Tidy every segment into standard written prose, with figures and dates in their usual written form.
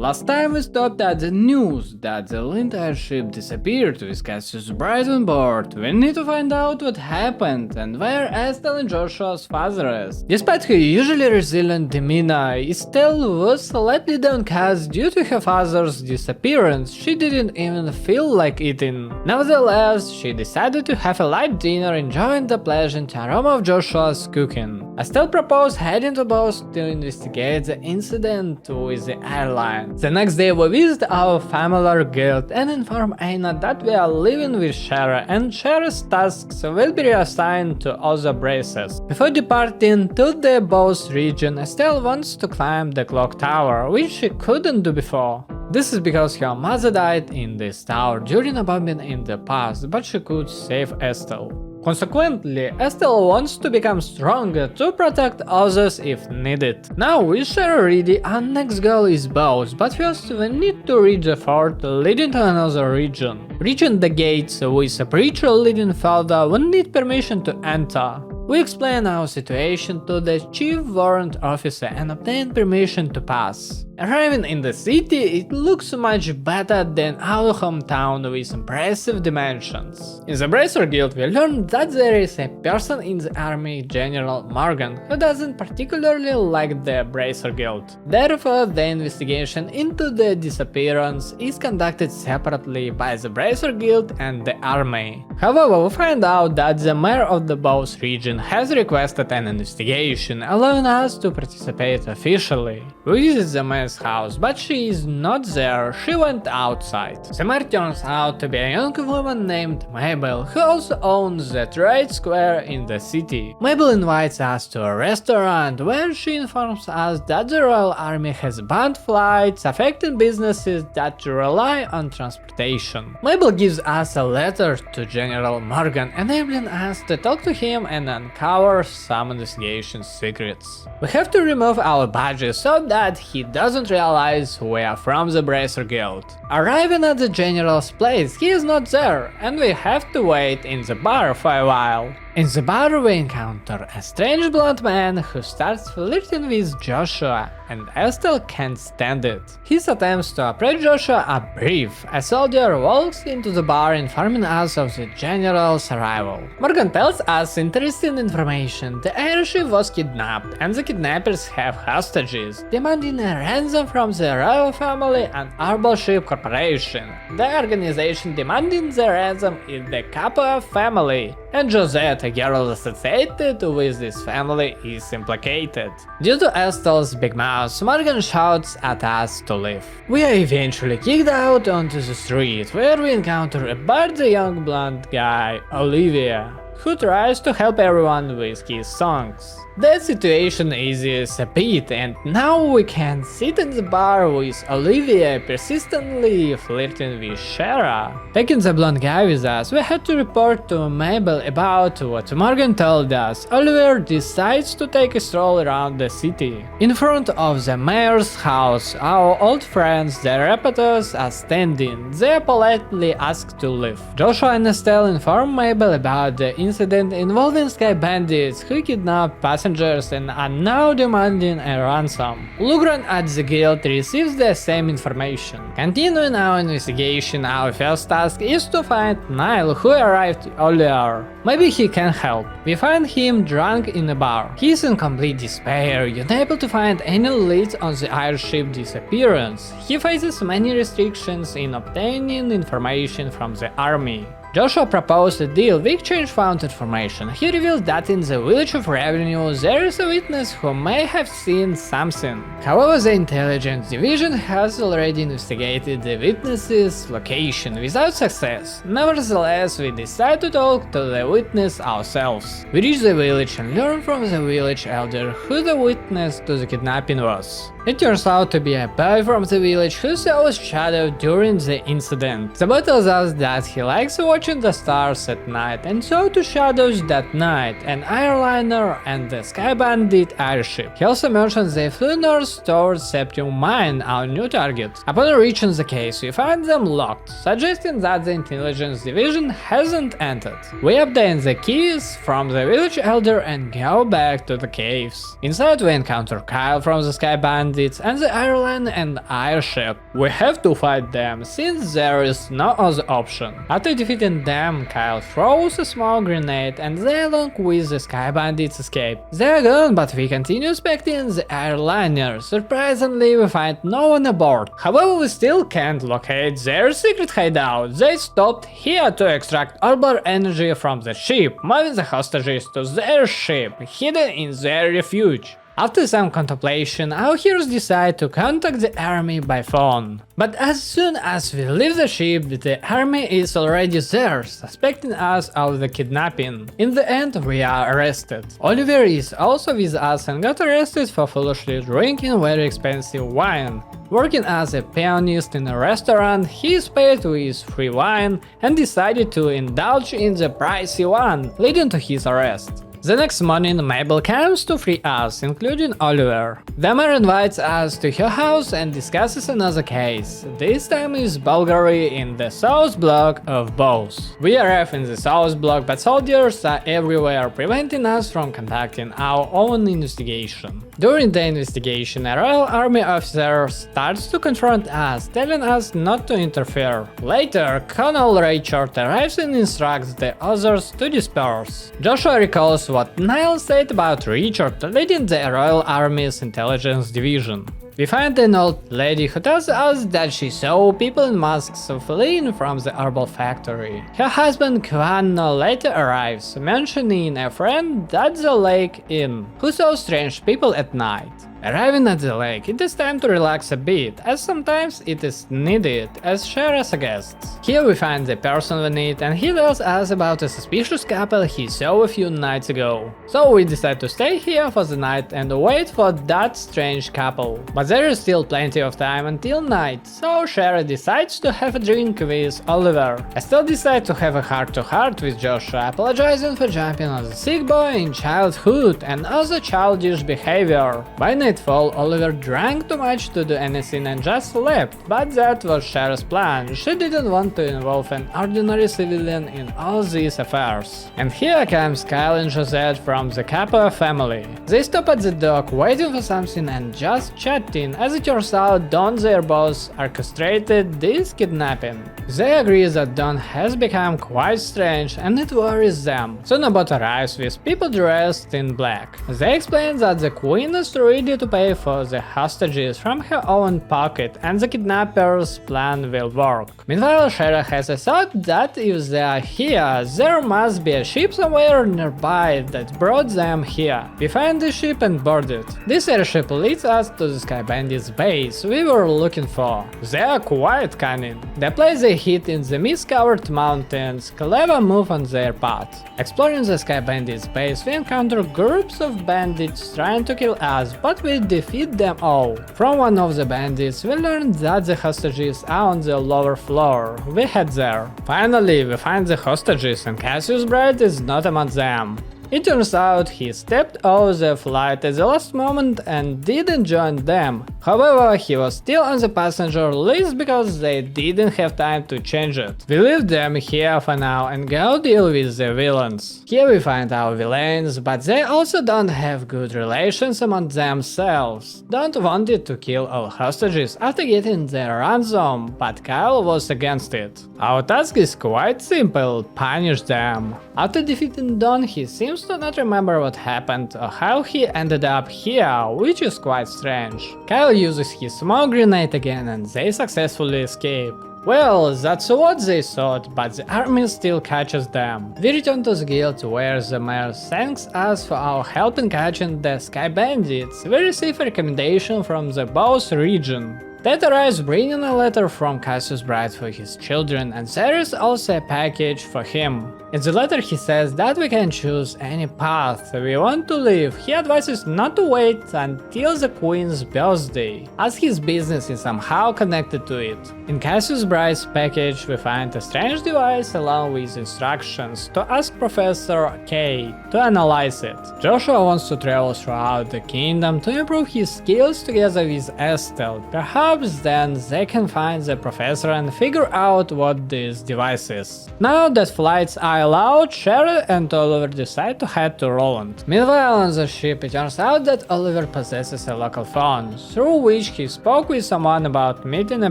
Last time we stopped at the news that the Linde airship disappeared with Cassius Bright on board. We need to find out what happened and where Estelle and Joshua's father is. Despite her usually resilient demeanor, Estelle was slightly downcast due to her father's disappearance. She didn't even feel like eating. Nevertheless, she decided to have a light dinner, enjoying the pleasant aroma of Joshua's cooking. Estelle proposed heading to Bose to investigate the incident with the airline. The next day we visit our familiar guild and inform Aina that we are leaving with Shara, and Shara's tasks will be reassigned to other braces. Before departing to the Bose region, Estelle wants to climb the clock tower, which she couldn't do before. This is because her mother died in this tower during a bombing in the past, but she could save Estelle. Consequently, Estelle wants to become stronger to protect others if needed. Now we share ready, our next goal is Bose, but first we need to reach the fort leading to another region. Reaching the gates with a preacher leading further, we need permission to enter. We explain our situation to the chief warrant officer and obtain permission to pass. Arriving in the city, it looks much better than our hometown with impressive dimensions. In the Bracer Guild we learn that there is a person in the army, General Morgan, who doesn't particularly like the Bracer Guild. Therefore, the investigation into the disappearance is conducted separately by the Bracer Guild and the army. However, we find out that the mayor of the Bose region has requested an investigation, allowing us to participate officially. We visit the mayor's house, but she is not there, she went outside. The mayor turns out to be a young woman named Mabel, who also owns the trade square in the city. Mabel invites us to a restaurant where she informs us that the Royal Army has banned flights, affecting businesses that rely on transportation. Mabel gives us a letter to General Morgan, enabling us to talk to him and uncover some investigation secrets. We have to remove our badges so that he doesn't realize we are from the Bracer Guild. Arriving at the general's place, he is not there, and we have to wait in the bar for a while. In the bar we encounter a strange blonde man who starts flirting with Joshua, and Estelle can't stand it. His attempts to approach Joshua are brief. A soldier walks into the bar informing us of the general's arrival. Morgan tells us interesting information. The airship was kidnapped, and the kidnappers have hostages, demanding a ransom from the royal family and Arbol Ship Corporation. The organization demanding the ransom is the Kappa family, and Josette, a girl associated with this family, is implicated. Due to Estelle's big mouth, Morgan shouts at us to leave. We are eventually kicked out onto the street, where we encounter a birthday young blonde guy, Olivia, who tries to help everyone with his songs. The situation eases a bit, and now we can sit in the bar with Olivia persistently flirting with Shara. Taking the blonde guy with us, we had to report to Mabel about what Morgan told us. Oliver decides to take a stroll around the city. In front of the mayor's house, our old friends, the reporters, are standing. They are politely asked to leave. Joshua and Estelle inform Mabel about the incident involving sky bandits who kidnapped passengers and are now demanding a ransom. Lugran at the guild receives the same information. Continuing our investigation, our first task is to find Niall, who arrived earlier. Maybe he can help. We find him drunk in a bar. He is in complete despair, unable to find any leads on the airship disappearance. He faces many restrictions in obtaining information from the army. Joshua proposed a deal. We exchanged found information. He revealed that in the village of Revenue there is a witness who may have seen something. However, the intelligence division has already investigated the witness's location without success. Nevertheless, we decide to talk to the witness ourselves. We reach the village and learn from the village elder who the witness to the kidnapping was. It turns out to be a boy from the village who saw a shadow during the incident. The boy tells us that he likes watching the stars at night and saw two shadows that night, an Airliner and the Sky Bandit airship. He also mentions they flew north towards Septium Mine, our new target. Upon reaching the case, we find them locked, suggesting that the intelligence division hasn't entered. We obtain the keys from the village elder and go back to the caves. Inside we encounter Kyle from the Sky Bandit bandits and the airline and airship. We have to fight them, since there is no other option. After defeating them, Kyle throws a small grenade and they along with the sky bandits escape. They are gone, but we continue inspecting the airliner. Surprisingly, we find no one aboard. However, we still can't locate their secret hideout. They stopped here to extract orbital energy from the ship, moving the hostages to their ship, hidden in their refuge. After some contemplation, our heroes decide to contact the army by phone. But as soon as we leave the ship, the army is already there, suspecting us of the kidnapping. In the end, we are arrested. Oliver is also with us and got arrested for foolishly drinking very expensive wine. Working as a pianist in a restaurant, he is paid with free wine and decided to indulge in the pricey one, leading to his arrest. The next morning, Mabel comes to free us, including Oliver. The mayor invites us to her house and discusses another case. This time is Bulgari in the south block of Bose. We arrive in the south block, but soldiers are everywhere, preventing us from conducting our own investigation. During the investigation, a Royal Army officer starts to confront us, telling us not to interfere. Later, Colonel Richard arrives and instructs the others to disperse. Joshua recalls what Niall said about Richard leading the Royal Army's intelligence division. We find an old lady who tells us that she saw people in masks fleeing from the herbal factory. Her husband Ch.1 later arrives, mentioning a friend at the Lake Inn, who saw strange people at night. Arriving at the lake, it is time to relax a bit, as sometimes it is needed as share as a guest. Here we find the person we need, and he tells us about a suspicious couple he saw a few nights ago. So we decide to stay here for the night and wait for that strange couple. But there is still plenty of time until night, so Shara decides to have a drink with Oliver. Estelle decides to have a heart-to-heart with Joshua, apologizing for jumping on the sick boy in childhood and other childish behavior. By nightfall, Oliver drank too much to do anything and just left, but that was Shara's plan. She didn't want to involve an ordinary civilian in all these affairs. And here comes Kyle and Josette from the Kappa family. They stop at the dock waiting for something and just chatting. As it turns out, Don, their boss, orchestrated this kidnapping. They agree that Don has become quite strange and it worries them. Soon a boat arrives with people dressed in black. They explain that the queen is ready to pay for the hostages from her own pocket and the kidnappers' plan will work. Meanwhile, Shara has a thought that if they are here, there must be a ship somewhere nearby that brought them here. We find the ship and board it. This airship leads us to the Sky Bandits base we were looking for. They are quite cunning. The place they hit in the mist-covered mountains, clever move on their part. Exploring the Sky Bandits base, we encounter groups of bandits trying to kill us, but we defeat them all. From one of the bandits, we learn that the hostages are on the lower floor. We head there. Finally, we find the hostages and Cassius Bright is not among them. It turns out he stepped off the flight at the last moment and didn't join them. However, he was still on the passenger list because they didn't have time to change it. We leave them here for now and go deal with the villains. Here we find our villains, but they also don't have good relations among themselves. Don't wanted to kill all hostages after getting their ransom, but Kyle was against it. Our task is quite simple: punish them. After defeating Don, he seems to not remember what happened or how he ended up here, which is quite strange. Kyle uses his small grenade again and they successfully escape. Well, that's what they thought, but the army still catches them. We return to the guild where the mayor thanks us for our help in catching the Sky Bandits. We receive a recommendation from the Bose region. Ted arrives bringing a letter from Cassius Bright for his children, and there is also a package for him. In the letter he says that we can choose any path we want to live. He advises not to wait until the Queen's birthday, as his business is somehow connected to it. In Cassius Bright's package we find a strange device along with instructions to ask Professor K to analyze it. Joshua wants to travel throughout the kingdom to improve his skills together with Estelle. Perhaps hopes then they can find the professor and figure out what this device is. Now that flights are allowed, Sherry and Oliver decide to head to Roland. Meanwhile on the ship, it turns out that Oliver possesses a local phone, through which he spoke with someone about meeting a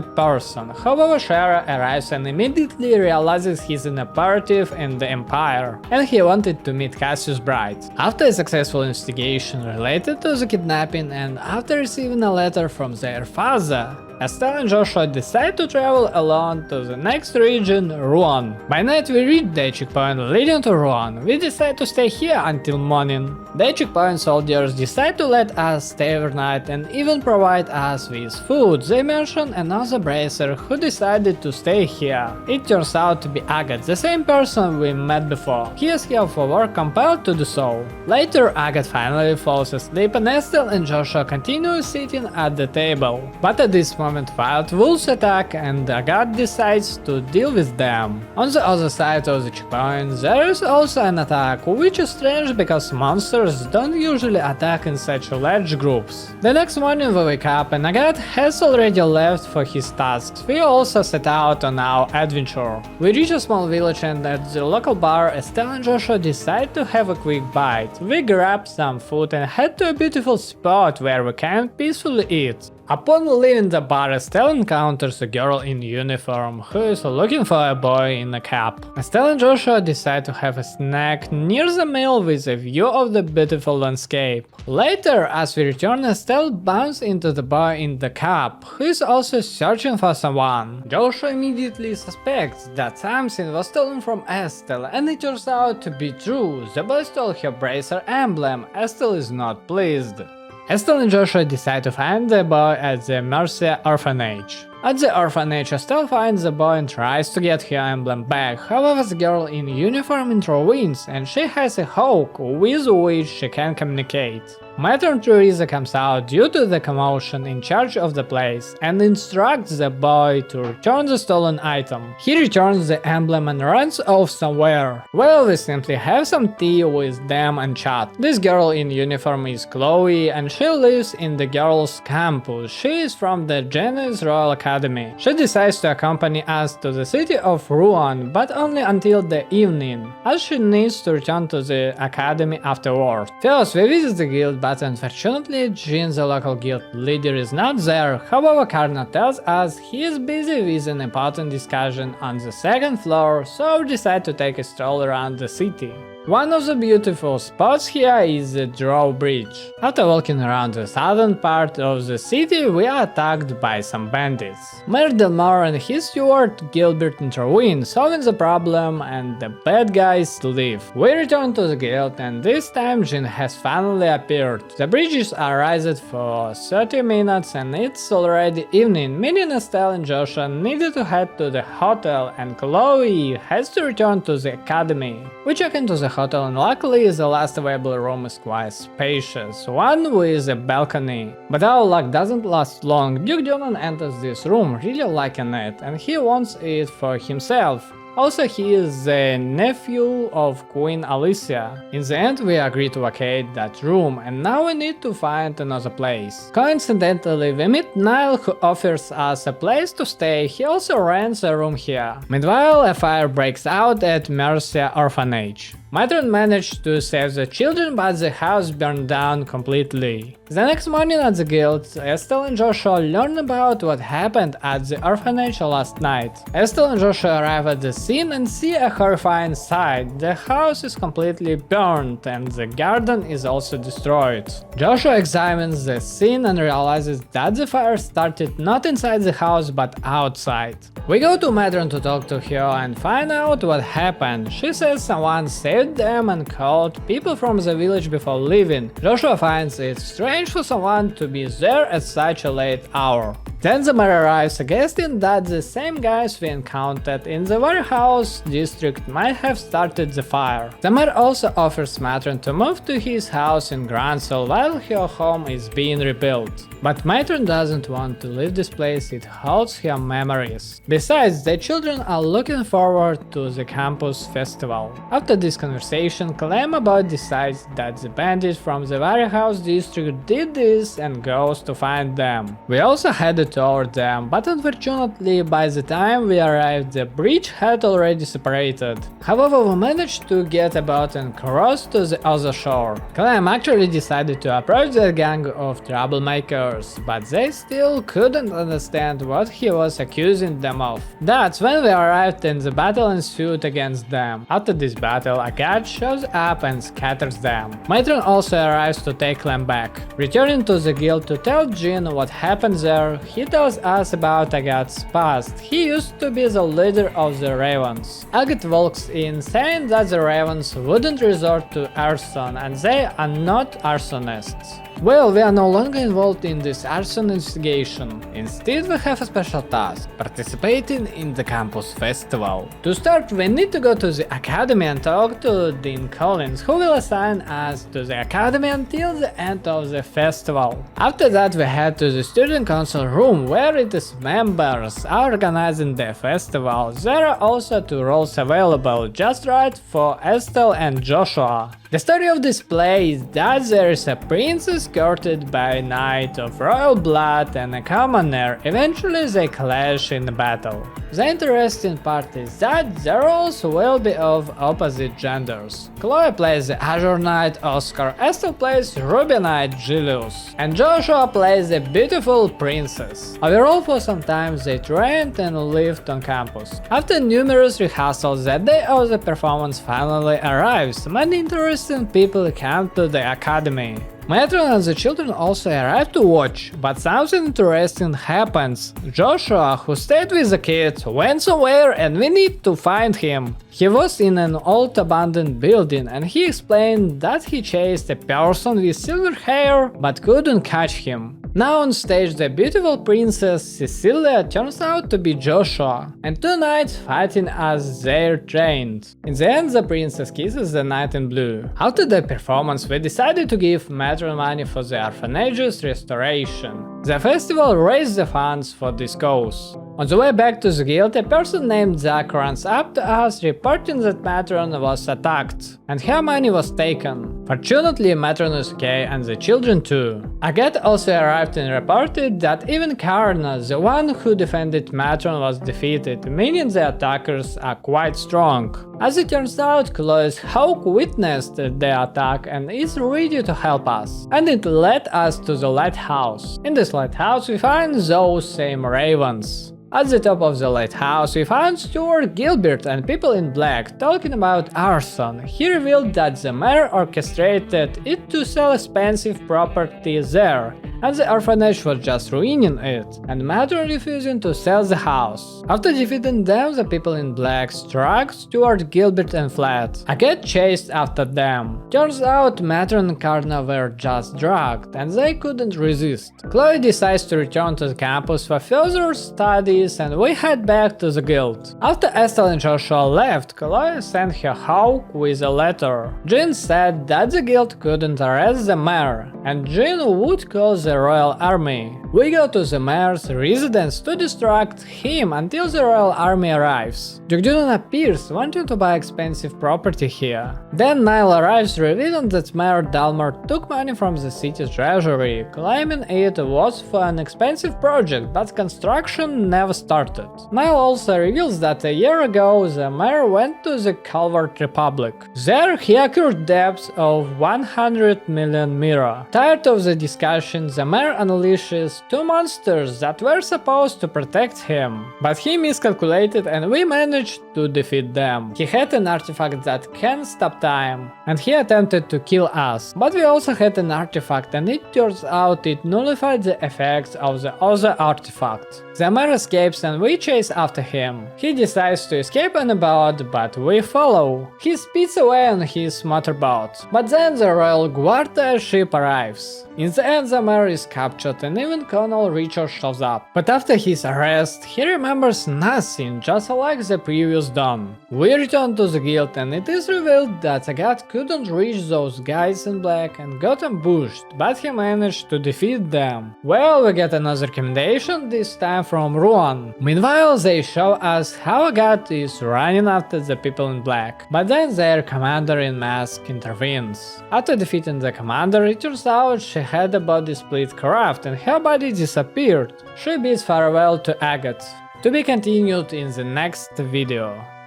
person. However, Sherry arrives and immediately realizes he's an operative in the Empire, and he wanted to meet Cassius Bright. After a successful investigation related to the kidnapping and after receiving a letter from their father, Estelle and Joshua decide to travel alone to the next region, Ruan. By night we reach the checkpoint leading to Ruan. We decide to stay here until morning. The checkpoint soldiers decide to let us stay overnight and even provide us with food. They mention another bracer who decided to stay here. It turns out to be Agatha, the same person we met before. He is however compelled to do so. Later, Agatha finally falls asleep and Estelle and Joshua continue sitting at the table. But at this moment, wild wolves attack and Agatha decides to deal with them. On the other side of the checkpoint, there is also an attack, which is strange because monsters don't usually attack in such large groups. The next morning we wake up and Agatha has already left for his tasks. We also set out on our adventure. We reach a small village and at the local bar, Estelle and Joshua decide to have a quick bite. We grab some food and head to a beautiful spot where we can peacefully eat. Upon leaving the bar, Estelle encounters a girl in uniform who is looking for a boy in a cap. Estelle and Joshua decide to have a snack near the mill with a view of the beautiful landscape. Later, as we return, Estelle bumps into the boy in the cap, who is also searching for someone. Joshua immediately suspects that something was stolen from Estelle, and it turns out to be true. The boy stole her bracer emblem. Estelle is not pleased. Estelle and Joshua decide to find the boy at the Mercia orphanage. At the orphanage, Estelle finds the boy and tries to get her emblem back. However, the girl in uniform intervenes and she has a hawk with which she can communicate. Matron Teresa comes out due to the commotion in charge of the place and instructs the boy to return the stolen item. He returns the emblem and runs off somewhere. Well, we simply have some tea with them and chat. This girl in uniform is Chloe and she lives in the girls' campus. She is from the Genes Royal Academy. She decides to accompany us to the city of Ruan, but only until the evening, as she needs to return to the academy afterward. First, we visit the guild, but unfortunately, Jean, the local guild leader, is not there. However, Cardinal tells us he is busy with an important discussion on the second floor, so we decide to take a stroll around the city. One of the beautiful spots here is the drawbridge. After walking around the southern part of the city, we are attacked by some bandits. Mayor Delmore and his steward Gilbert intervene, solving the problem, and the bad guys leave. We return to the guild, and this time Jean has finally appeared. The bridges are raised for 30 minutes and it's already evening, meaning Estelle and Joshua needed to head to the hotel and Chloe has to return to the academy. We check into the hotel and luckily the last available room is quite spacious, one with a balcony. But our luck doesn't last long. Duke Jonan enters this room really liking it and he wants it for himself. Also, he is the nephew of Queen Alicia. In the end, we agree to vacate that room, and now we need to find another place. Coincidentally, we meet Niall, who offers us a place to stay. He also rents a room here. Meanwhile, a fire breaks out at Mercia Orphanage. Matron managed to save the children, but the house burned down completely. The next morning at the guild, Estelle and Joshua learn about what happened at the orphanage last night. Estelle and Joshua arrive at the scene and see a horrifying sight. The house is completely burned and the garden is also destroyed. Joshua examines the scene and realizes that the fire started not inside the house but outside. We go to Matron to talk to her and find out what happened. She says someone saved them and called people from the village before leaving. Joshua finds it strange for someone to be there at such a late hour. Then the mayor arrives, suggesting that the same guys we encountered in the warehouse district might have started the fire. The mayor also offers Matron to move to his house in Gransel while her home is being rebuilt. But Matron doesn't want to leave this place, it holds her memories. Besides, the children are looking forward to the campus festival. After this conversation, Claim about decides that the bandit from the warehouse district did this and goes to find them. We also headed toward them, but unfortunately by the time we arrived the bridge had already separated. However, we managed to get about and cross to the other shore. Clem actually decided to approach the gang of troublemakers, but they still couldn't understand what he was accusing them of. That's when we arrived and the battle ensued against them. After this battle, a cat shows up and scatters them. Matron also arrives to take Clem back. Returning to the guild to tell Jean what happened there, he tells us about Agat's past. He used to be the leader of the Ravens. Agat walks in saying that the Ravens wouldn't resort to arson and they are not arsonists. Well, we are no longer involved in this arson investigation. Instead, we have a special task, participating in the campus festival. To start, we need to go to the academy and talk to Dean Collins, who will assign us to the academy until the end of the festival. After that, we head to the student council room, where its members are organizing the festival. There are also 2 roles available, just right for Estelle and Joshua. The story of this play is that there is a princess courted by a knight of royal blood and a commoner. Eventually they clash in battle. The interesting part is that the roles will be of opposite genders. Chloe plays the Azure Knight Oscar, Estelle plays Ruby Knight Julius, and Joshua plays the beautiful princess. Overall, for some time they trained and lived on campus. After numerous rehearsals, the day of the performance finally arrives. Many interesting people come to the academy. Matron and the children also arrive to watch, but something interesting happens. Joshua, who stayed with the kids, went somewhere and we need to find him. He was in an old abandoned building and he explained that he chased a person with silver hair but couldn't catch him. Now on stage, the beautiful princess Cecilia turns out to be Joshua, and 2 knights fighting as they're trained. In the end, the princess kisses the knight in blue. After the performance, we decided to give Matron money for the orphanage's restoration. The festival raised the funds for this cause. On the way back to the guild, a person named Zach runs up to us reporting that Matron was attacked, and her money was taken. Fortunately, Matron is okay and the children too. Agatha also arrived and reported that even Karna, the one who defended Matron, was defeated, meaning the attackers are quite strong. As it turns out, Chloe's Hawk witnessed the attack and is ready to help us, and it led us to the lighthouse. In this lighthouse we find those same ravens. At the top of the lighthouse we found Stuart Gilbert and people in black talking about arson. He revealed that the mayor orchestrated it to sell expensive property there, and the orphanage was just ruining it, and Matron refusing to sell the house. After defeating them, the people in black struck Stuart Gilbert and fled. Agatha chased after them. Turns out Matron and Karna were just drugged, and they couldn't resist. Chloe decides to return to the campus for further studies, and we head back to the guild. After Estelle and Joshua left, Chloe sent her Hawk with a letter. Jean said that the guild couldn't arrest the mayor, and Jean would call the royal army. We go to the mayor's residence to distract him until the royal army arrives. GiockBul appears, wanting to buy expensive property here. Then Niall arrives, revealing that Mayor Dalmor took money from the city's treasury, claiming it was for an expensive project, but construction never started. Niall also reveals that a year ago the mayor went to the Calvert Republic. There he accrued debts of 100 million mira. Tired of the discussion, the mayor unleashes 2 monsters that were supposed to protect him, but he miscalculated and we managed to defeat them. He had an artifact that can stop time, and he attempted to kill us, but we also had an artifact and it turns out it nullified the effects of the other artifact. The mayor escapes and we chase after him. He decides to escape on a boat, but we follow. He speeds away on his motorboat, but then the Royal Guard ship arrives. In the end, the mayor is captured and even Colonel Richard shows up. But after his arrest, he remembers nothing, just like the previous dawn. We return to the guild and it is revealed that Agathe couldn't reach those guys in black and got ambushed, but he managed to defeat them. Well, we get another commendation, this time from Ruan. Meanwhile, they show us how Agathe is running after the people in black, but then their commander in mask intervenes. After defeating the commander, it turns out she had a body split craft and her body disappeared. She bids farewell to Agathe. To be continued in the next video.